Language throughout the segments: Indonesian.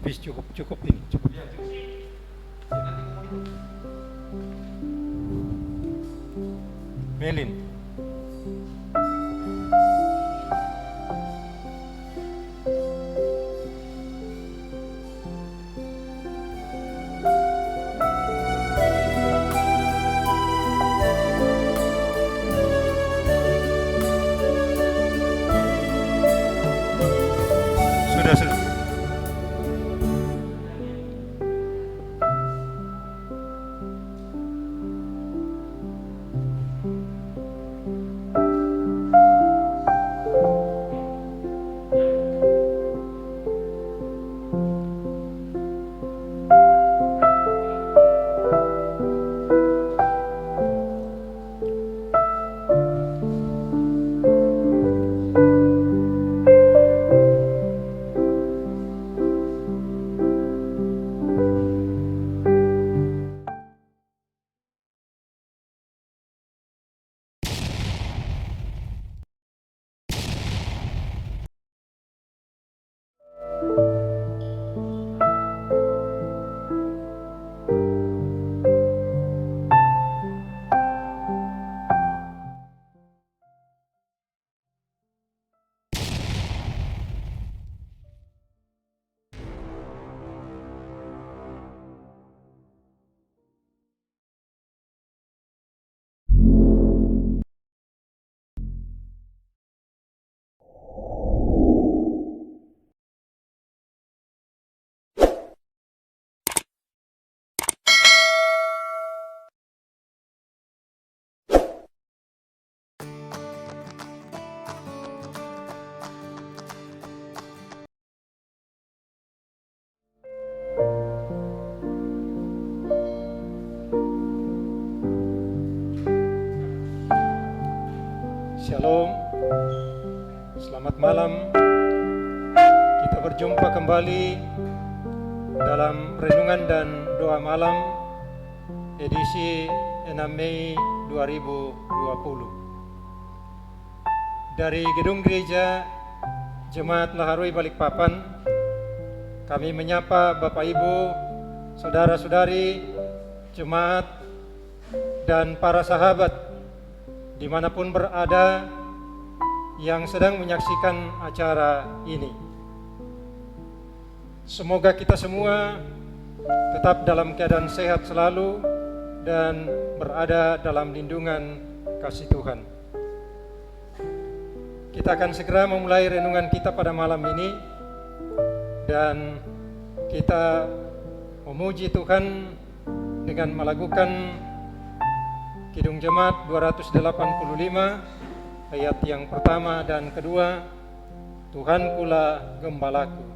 Habis cukup ini, cukup. Ya, cukup. Melin. Sudah. Shalom, selamat malam. Kita berjumpa kembali dalam renungan dan doa malam edisi 6 Mei 2020 dari Gedung Gereja Jemaat Laharui Balikpapan. Kami menyapa Bapak Ibu, saudara-saudari, jemaat, dan para sahabat dimanapun berada yang sedang menyaksikan acara ini. Semoga kita semua tetap dalam keadaan sehat selalu dan berada dalam lindungan kasih Tuhan. Kita akan segera memulai renungan kita pada malam ini, dan kita memuji Tuhan dengan melakukan Kidung Jemaat 285 ayat yang pertama dan kedua, Tuhankulah gembalaku.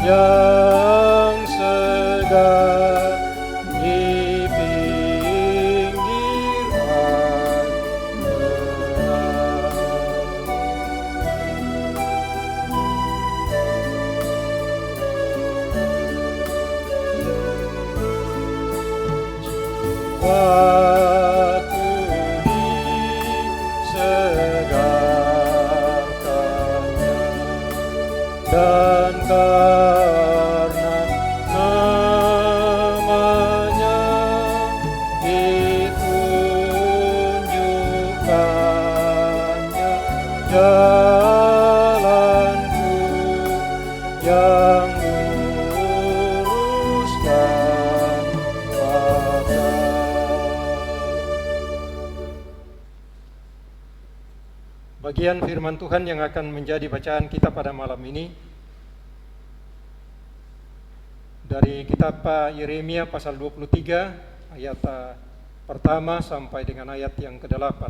Yang segar di pinggiran tenang. Jiwaku disegarkannya, dan karena namanya ditunjukkannya jalanku yang lurus dan fakta. Bagian firman Tuhan yang akan menjadi bacaan kita pada malam ini dari kitab Yeremia pasal 23 ayat pertama sampai dengan ayat yang ke-8.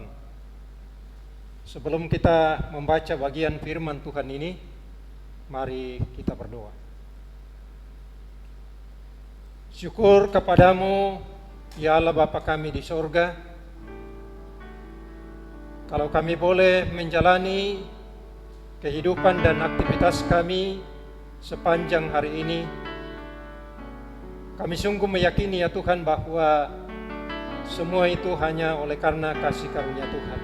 Sebelum kita membaca bagian firman Tuhan ini, mari kita berdoa. Syukur kepadamu, ya Allah Bapa kami di sorga, kalau kami boleh menjalani kehidupan dan aktivitas kami sepanjang hari ini. Kami sungguh meyakini ya Tuhan bahwa semua itu hanya oleh karena kasih karunia Tuhan.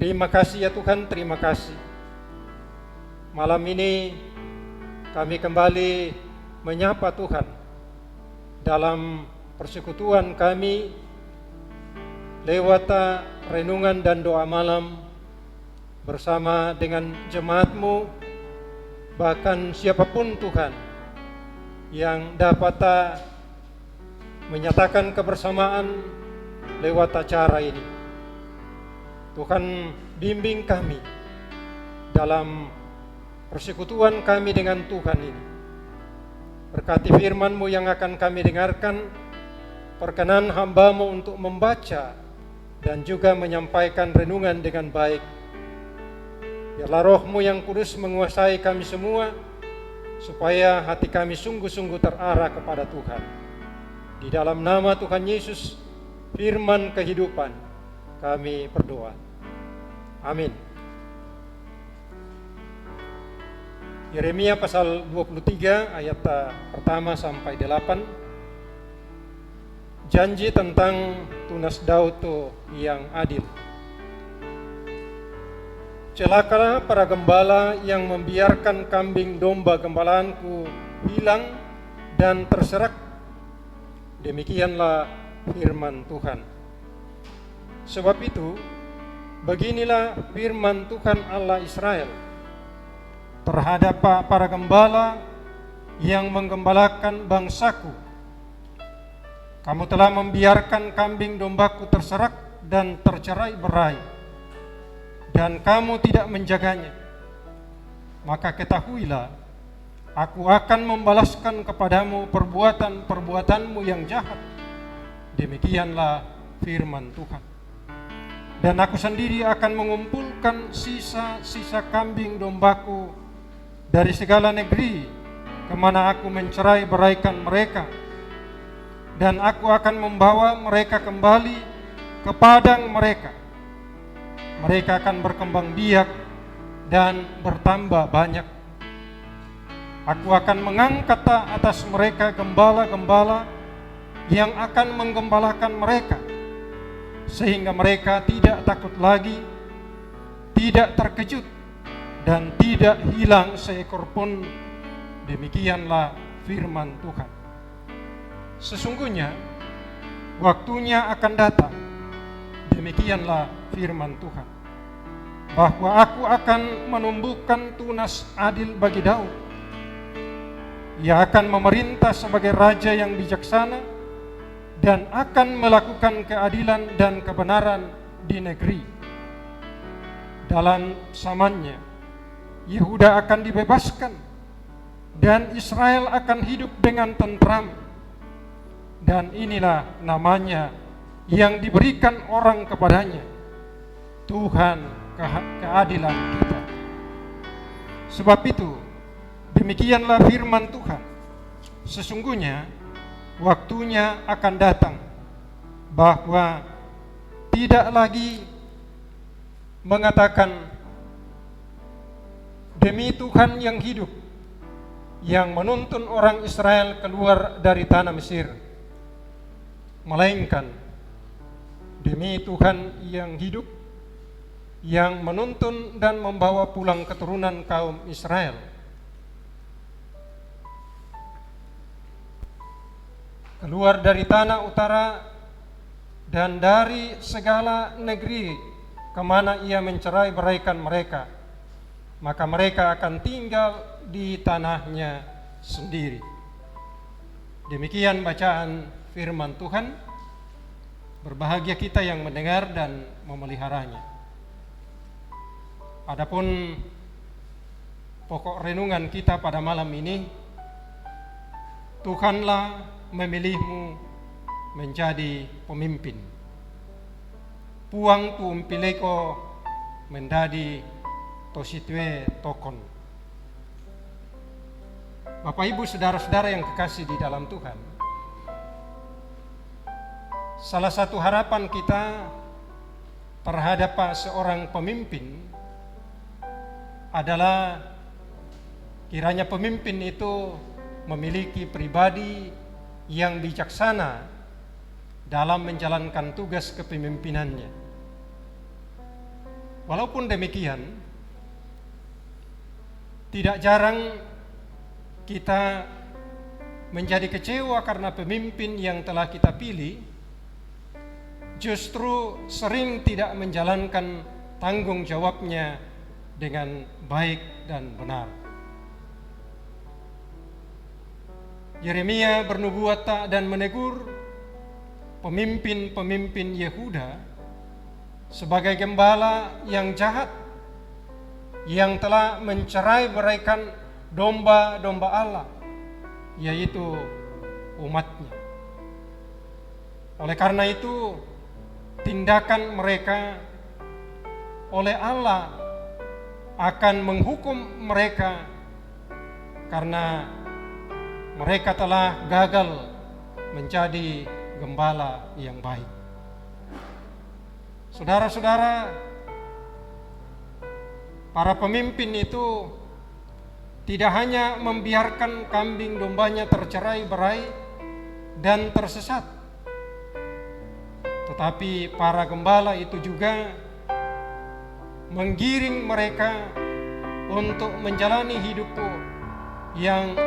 Terima kasih ya Tuhan, terima kasih. Malam ini kami kembali menyapa Tuhan dalam persekutuan kami lewat renungan dan doa malam bersama dengan jemaat-Mu, bahkan siapapun Tuhan yang dapat menyatakan kebersamaan lewat acara ini. Tuhan, bimbing kami dalam persekutuan kami dengan Tuhan ini. Berkati firman-Mu yang akan kami dengarkan, perkenan hamba-Mu untuk membaca dan juga menyampaikan renungan dengan baik. Biarlah Roh-Mu yang kudus menguasai kami semua, supaya hati kami sungguh-sungguh terarah kepada Tuhan. Di dalam nama Tuhan Yesus, firman kehidupan, kami berdoa. Amin. Yeremia pasal 23 ayat pertama sampai 8. Janji tentang tunas Daud yang adil. Celakalah para gembala yang membiarkan kambing domba gembalaanku hilang dan terserak. Demikianlah firman Tuhan. Sebab itu, beginilah firman Tuhan Allah Israel terhadap para gembala yang menggembalakan bangsaku. Kamu telah membiarkan kambing dombaku terserak dan tercerai-berai, dan kamu tidak menjaganya. Maka ketahuilah, aku akan membalaskan kepadamu perbuatan-perbuatanmu yang jahat. Demikianlah firman Tuhan. Dan aku sendiri akan mengumpulkan sisa-sisa kambing dombaku dari segala negeri kemana aku mencerai-beraikan mereka. Dan aku akan membawa mereka kembali ke padang mereka. Mereka akan berkembang biak dan bertambah banyak. Aku akan mengangkat atas mereka gembala-gembala yang akan menggembalakan mereka, sehingga mereka tidak takut lagi, tidak terkejut, dan tidak hilang seekor pun. Demikianlah firman Tuhan. Sesungguhnya waktunya akan datang, demikianlah firman Tuhan, bahwa aku akan menumbuhkan tunas adil bagi Daud. Ia akan memerintah sebagai raja yang bijaksana dan akan melakukan keadilan dan kebenaran di negeri. Dalam zamannya, Yehuda akan dibebaskan dan Israel akan hidup dengan tentram. Dan inilah namanya yang diberikan orang kepadanya, Tuhan keadilan kita. Sebab itu, demikianlah firman Tuhan. Sesungguhnya waktunya akan datang bahwa tidak lagi mengatakan demi Tuhan yang hidup, yang menuntun orang Israel keluar dari tanah Mesir, melainkan demi Tuhan yang hidup, yang menuntun dan membawa pulang keturunan kaum Israel. Keluar dari tanah utara dan dari segala negeri kemana ia mencerai-beraikan mereka, maka mereka akan tinggal di tanahnya sendiri. Demikian bacaan firman Tuhan. Berbahagia kita yang mendengar dan memeliharanya. Adapun pokok renungan kita pada malam ini, Tuhanlah memilihmu menjadi pemimpin. Puang tu umpileko menjadi tositwe tokon. Bapak Ibu saudara-saudara yang kekasih di dalam Tuhan, salah satu harapan kita terhadap seorang pemimpin adalah kiranya pemimpin itu memiliki pribadi yang bijaksana dalam menjalankan tugas kepemimpinannya. Walaupun demikian, tidak jarang kita menjadi kecewa karena pemimpin yang telah kita pilih justru sering tidak menjalankan tanggung jawabnya dengan baik dan benar. Yeremia bernubuat dan menegur pemimpin-pemimpin Yehuda sebagai gembala yang jahat yang telah mencerai-beraikan domba-domba Allah, yaitu umatnya. Oleh karena itu, tindakan mereka oleh Allah akan menghukum mereka karena mereka telah gagal menjadi gembala yang baik. Saudara-saudara, para pemimpin itu tidak hanya membiarkan kambing dombanya tercerai-berai dan tersesat, tetapi para gembala itu juga menggiring mereka untuk menjalani hidup yang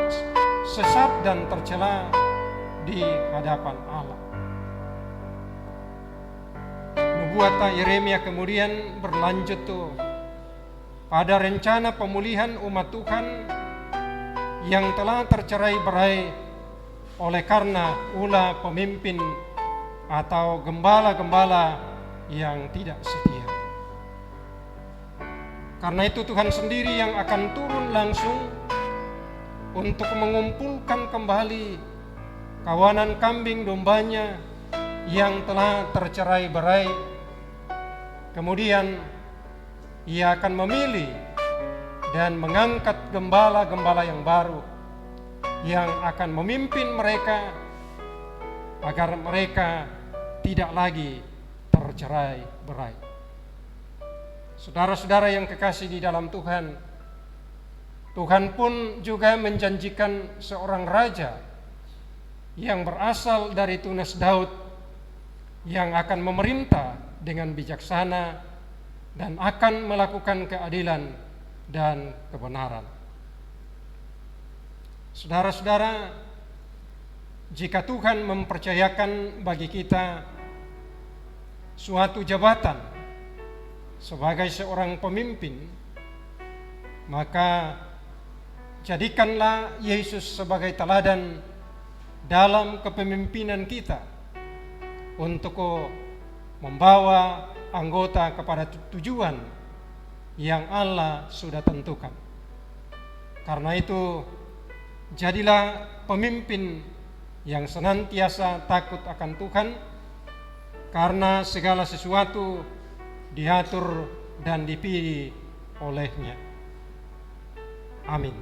sesat dan tercela di hadapan Allah. Nubuat Yeremia kemudian berlanjut pada rencana pemulihan umat Tuhan yang telah tercerai-berai oleh karena ulah pemimpin atau gembala-gembala yang tidak setia. Karena itu Tuhan sendiri yang akan turun langsung untuk mengumpulkan kembali kawanan kambing dombanya yang telah tercerai-berai. Kemudian Ia akan memilih dan mengangkat gembala-gembala yang baru yang akan memimpin mereka agar mereka tidak lagi tercerai-berai. Saudara-saudara yang kekasih di dalam Tuhan, Tuhan pun juga menjanjikan seorang raja yang berasal dari tunas Daud yang akan memerintah dengan bijaksana dan akan melakukan keadilan dan kebenaran. Saudara-saudara, jika Tuhan mempercayakan bagi kita suatu jabatan sebagai seorang pemimpin, maka jadikanlah Yesus sebagai teladan dalam kepemimpinan kita untuk membawa anggota kepada tujuan yang Allah sudah tentukan. Karena itu, jadilah pemimpin yang senantiasa takut akan Tuhan, karena segala sesuatu diatur dan dipilih oleh-Nya. Amin.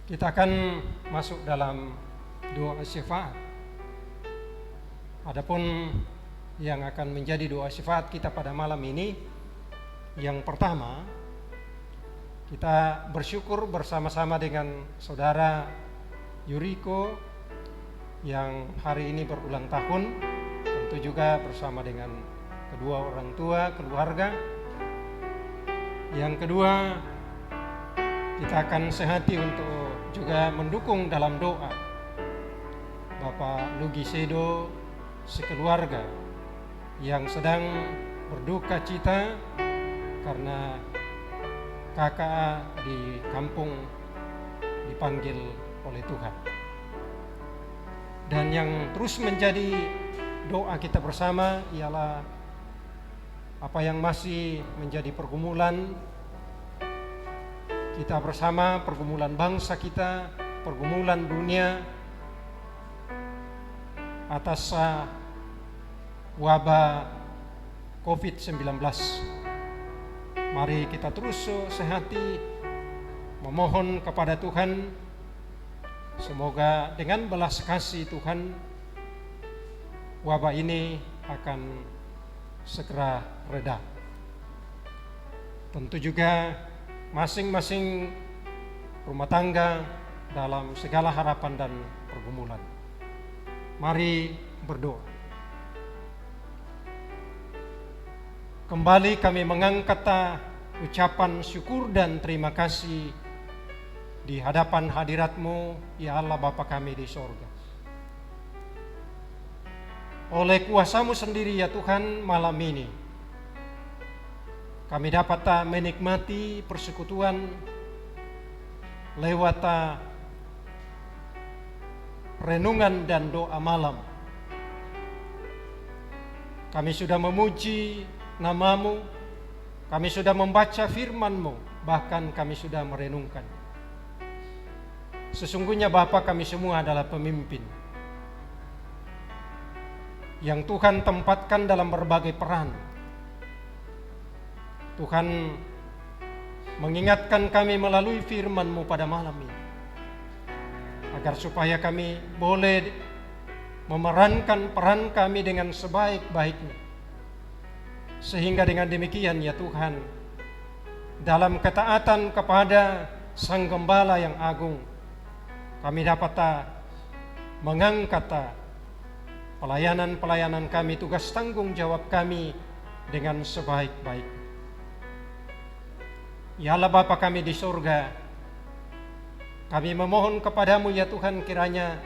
Kita akan masuk dalam doa syafaat. Adapun yang akan menjadi doa syafaat kita pada malam ini, yang pertama, kita bersyukur bersama-sama dengan saudara Yuriko yang hari ini berulang tahun, tentu juga bersama dengan kedua orang tua, keluarga. Yang kedua, kita akan sehati untuk juga mendukung dalam doa Bapak Lugi Sedo sekeluarga yang sedang berduka cita karena kakak di kampung dipanggil oleh Tuhan. Dan yang terus menjadi doa kita bersama ialah apa yang masih menjadi pergumulan kita bersama, pergumulan bangsa kita, pergumulan dunia atas wabah COVID-19. Mari kita terus sehati memohon kepada Tuhan, semoga dengan belas kasih Tuhan wabah ini akan segera reda. Tentu juga masing-masing rumah tangga dalam segala harapan dan pergumulan. Mari berdoa. Kembali kami mengangkat ucapan syukur dan terima kasih di hadapan hadirat-Mu, ya Allah Bapa kami di sorga. Oleh kuasa-Mu sendiri ya Tuhan, malam ini kami dapat menikmati persekutuan lewat renungan dan doa malam. Kami sudah memuji nama-Mu, kami sudah membaca firman-Mu, bahkan kami sudah merenungkan. Sesungguhnya Bapa, kami semua adalah pemimpin yang Tuhan tempatkan dalam berbagai peran. Tuhan mengingatkan kami melalui firman-Mu pada malam ini, agar supaya kami boleh memerankan peran kami dengan sebaik-baiknya. Sehingga dengan demikian ya Tuhan, dalam ketaatan kepada Sang Gembala yang agung, kami dapat mengangkat pelayanan-pelayanan kami, tugas tanggung jawab kami dengan sebaik-baik. Ya Allah Bapa kami di surga, kami memohon kepadamu ya Tuhan, kiranya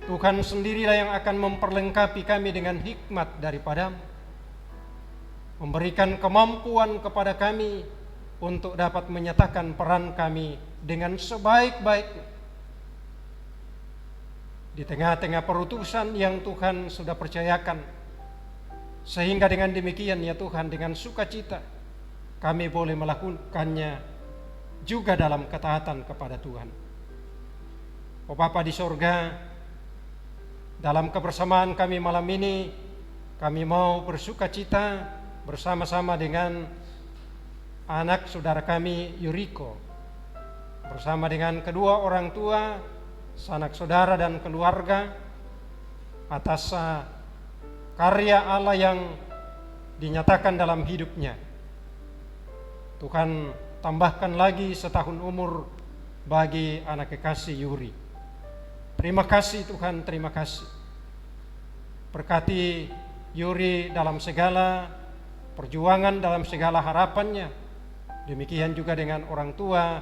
Tuhan sendirilah yang akan memperlengkapi kami dengan hikmat daripadamu, memberikan kemampuan kepada kami untuk dapat menyatakan peran kami dengan sebaik-baiknya di tengah-tengah perutusan yang Tuhan sudah percayakan. Sehingga dengan demikian ya Tuhan, dengan sukacita kami boleh melakukannya juga dalam ketaatan kepada Tuhan. Oh Bapa di sorga, dalam kebersamaan kami malam ini, kami mau bersukacita bersama-sama dengan anak saudara kami Yuriko, bersama dengan kedua orang tua, sanak saudara dan keluarga, atas karya Allah yang dinyatakan dalam hidupnya. Tuhan tambahkan lagi setahun umur bagi anak kekasih Yuri. Terima kasih Tuhan, terima kasih. Berkati Yuri dalam segala perjuangan, dalam segala harapannya. Demikian juga dengan orang tua,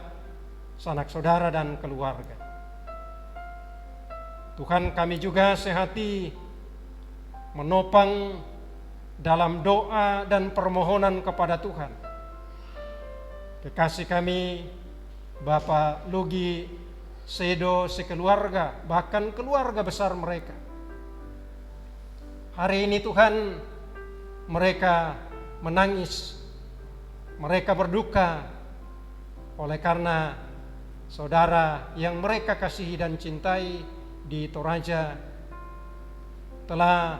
sanak saudara dan keluarga. Tuhan, kami juga sehati menopang dalam doa dan permohonan kepada Tuhan kekasih kami Bapak Lugi Sedo sekeluarga, bahkan keluarga besar mereka. Hari ini Tuhan, mereka menangis, mereka berduka oleh karena saudara yang mereka kasihi dan cintai di Toraja telah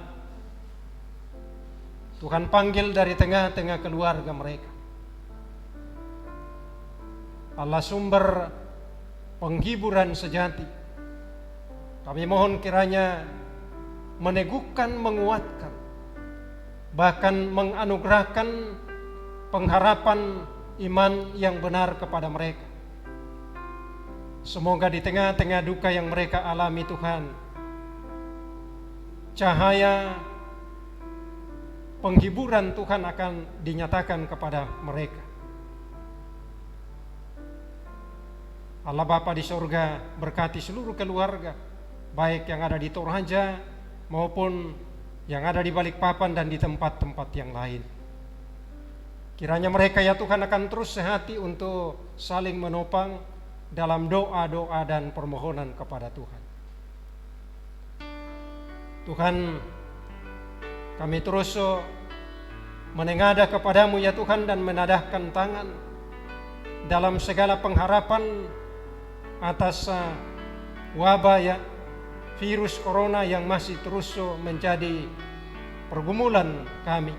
Tuhan panggil dari tengah-tengah keluarga mereka. Allah sumber penghiburan sejati, kami mohon kiranya meneguhkan, menguatkan, bahkan menganugerahkan pengharapan iman yang benar kepada mereka. Semoga di tengah-tengah duka yang mereka alami Tuhan, cahaya penghiburan Tuhan akan dinyatakan kepada mereka. Allah Bapa di surga berkati seluruh keluarga, baik yang ada di Toraja maupun yang ada di Balikpapan dan di tempat-tempat yang lain. Kiranya mereka ya Tuhan akan terus sehati untuk saling menopang dalam doa-doa dan permohonan kepada Tuhan. Tuhan, kami terus menengadah kepadamu ya Tuhan dan menadahkan tangan dalam segala pengharapan atas wabah ya virus corona yang masih terus menjadi pergumulan kami,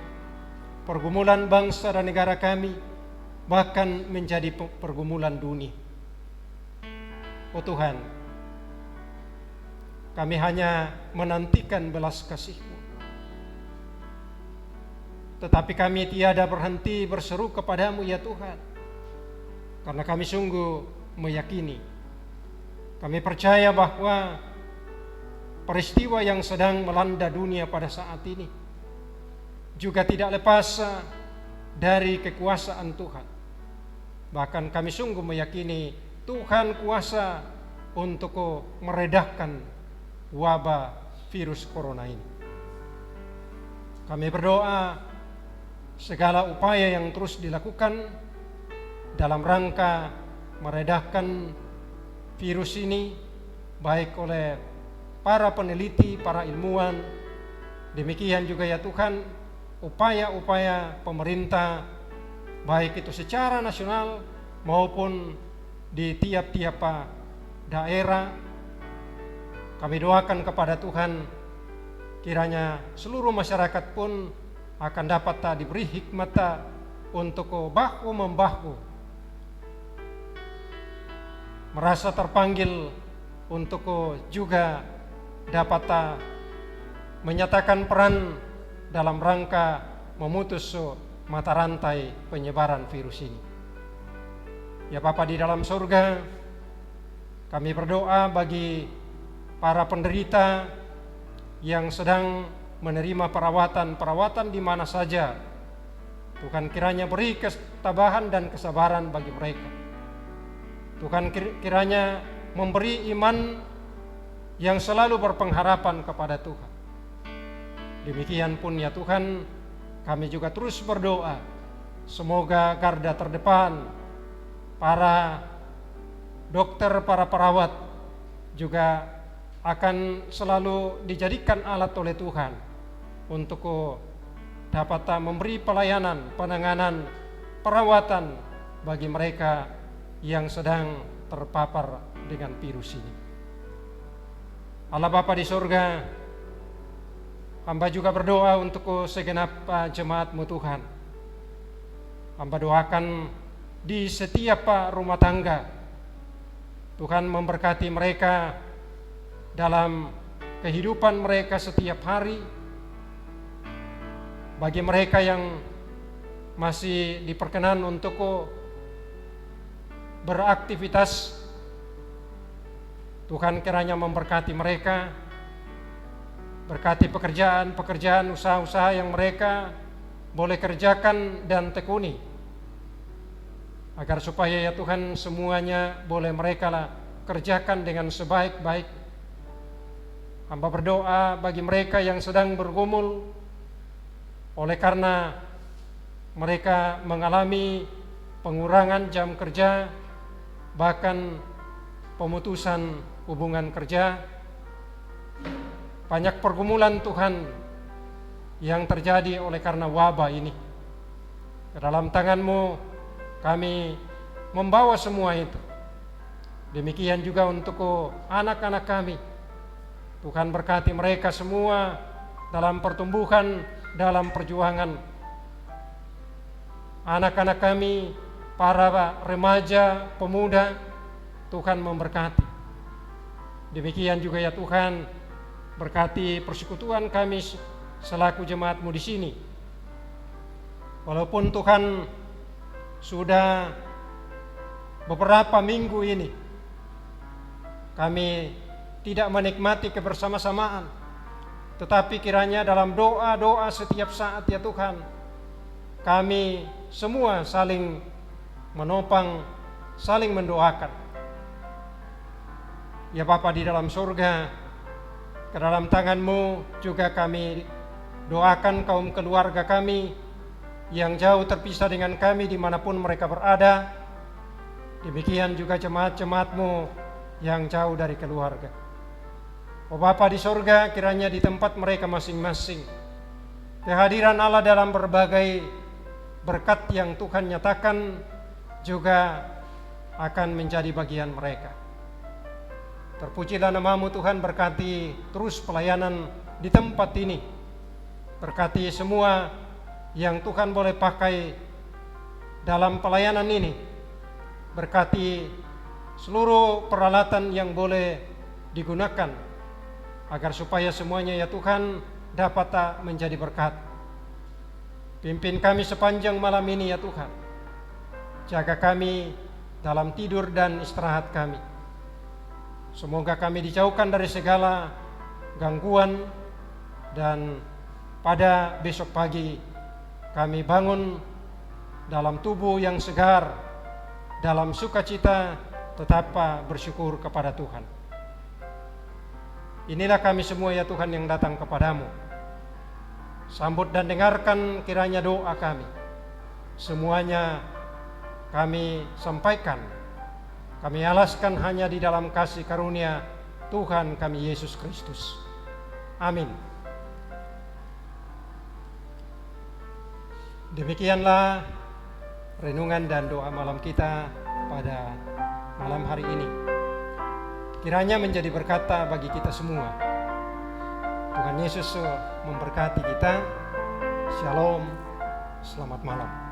pergumulan bangsa dan negara kami, bahkan menjadi pergumulan dunia. Oh Tuhan, kami hanya menantikan belas kasih-Mu, tetapi kami tiada berhenti berseru kepadamu ya Tuhan, karena kami sungguh meyakini, kami percaya bahwa peristiwa yang sedang melanda dunia pada saat ini juga tidak lepas dari kekuasaan Tuhan. Bahkan kami sungguh meyakini Tuhan kuasa untuk meredahkan wabah virus corona ini. Kami berdoa segala upaya yang terus dilakukan dalam rangka meredahkan virus ini, baik oleh para peneliti, para ilmuwan, demikian juga ya Tuhan upaya-upaya pemerintah, baik itu secara nasional maupun di tiap-tiap daerah. Kami doakan kepada Tuhan, kiranya seluruh masyarakat pun akan dapat diberi hikmat untuk bahu-membahu, merasa terpanggil untuk juga dapat menyatakan peran dalam rangka memutus mata rantai penyebaran virus ini. Ya Bapa di dalam surga, kami berdoa bagi para penderita yang sedang menerima perawatan di mana saja. Tuhan kiranya beri ketabahan dan kesabaran bagi mereka. Tuhan kiranya memberi iman yang selalu berpengharapan kepada Tuhan. Demikian pun ya Tuhan, kami juga terus berdoa, semoga garda terdepan, para dokter, para perawat juga akan selalu dijadikan alat oleh Tuhan untuk dapat memberi pelayanan, penanganan, perawatan bagi mereka yang sedang terpapar dengan virus ini. Allah Bapa di surga, hamba juga berdoa untuk segenap jemaat-Mu Tuhan. Hamba doakan di setiap rumah tangga, Tuhan memberkati mereka dalam kehidupan mereka setiap hari. Bagi mereka yang masih diperkenan untuk beraktivitas, Tuhan kiranya memberkati mereka, berkati pekerjaan, usaha-usaha yang mereka boleh kerjakan dan tekuni, agar supaya ya Tuhan semuanya boleh mereka kerjakan dengan sebaik-baik. Hamba berdoa bagi mereka yang sedang bergumul oleh karena mereka mengalami pengurangan jam kerja, bahkan pemutusan hubungan kerja. Banyak pergumulan Tuhan yang terjadi oleh karena wabah ini. Ke dalam tangan-Mu kami membawa semua itu. Demikian juga untuk anak-anak kami. Tuhan berkati mereka semua dalam pertumbuhan, dalam perjuangan. Anak-anak kami, para remaja, pemuda, Tuhan memberkati. Demikian juga ya Tuhan, berkati persekutuan kami selaku jemaat-Mu di sini. Walaupun Tuhan sudah beberapa minggu ini kami tidak menikmati kebersama-samaan, tetapi kiranya dalam doa-doa setiap saat ya Tuhan, kami semua saling menopang, saling mendoakan. Ya Bapa di dalam surga, ke dalam tangan-Mu juga kami doakan kaum keluarga kami yang jauh terpisah dengan kami dimanapun mereka berada. Demikian juga jemaat-jemaat-Mu yang jauh dari keluarga. Oh Bapa di surga, kiranya di tempat mereka masing-masing kehadiran Allah dalam berbagai berkat yang Tuhan nyatakan juga akan menjadi bagian mereka. Terpujilah nama-Mu Tuhan, berkati terus pelayanan di tempat ini. Berkati semua yang Tuhan boleh pakai dalam pelayanan ini. Berkati seluruh peralatan yang boleh digunakan agar supaya semuanya ya Tuhan dapat menjadi berkat. Pimpin kami sepanjang malam ini ya Tuhan. Jaga kami dalam tidur dan istirahat kami. Semoga kami dijauhkan dari segala gangguan, dan pada besok pagi kami bangun dalam tubuh yang segar, dalam sukacita, tetap bersyukur kepada Tuhan. Inilah kami semua ya Tuhan yang datang kepadamu. Sambut dan dengarkan kiranya doa kami. Semuanya kami sampaikan, kami alaskan hanya di dalam kasih karunia Tuhan kami Yesus Kristus. Amin. Demikianlah renungan dan doa malam kita pada malam hari ini. Kiranya menjadi berkat bagi kita semua. Tuhan Yesus memberkati kita. Shalom. Selamat malam.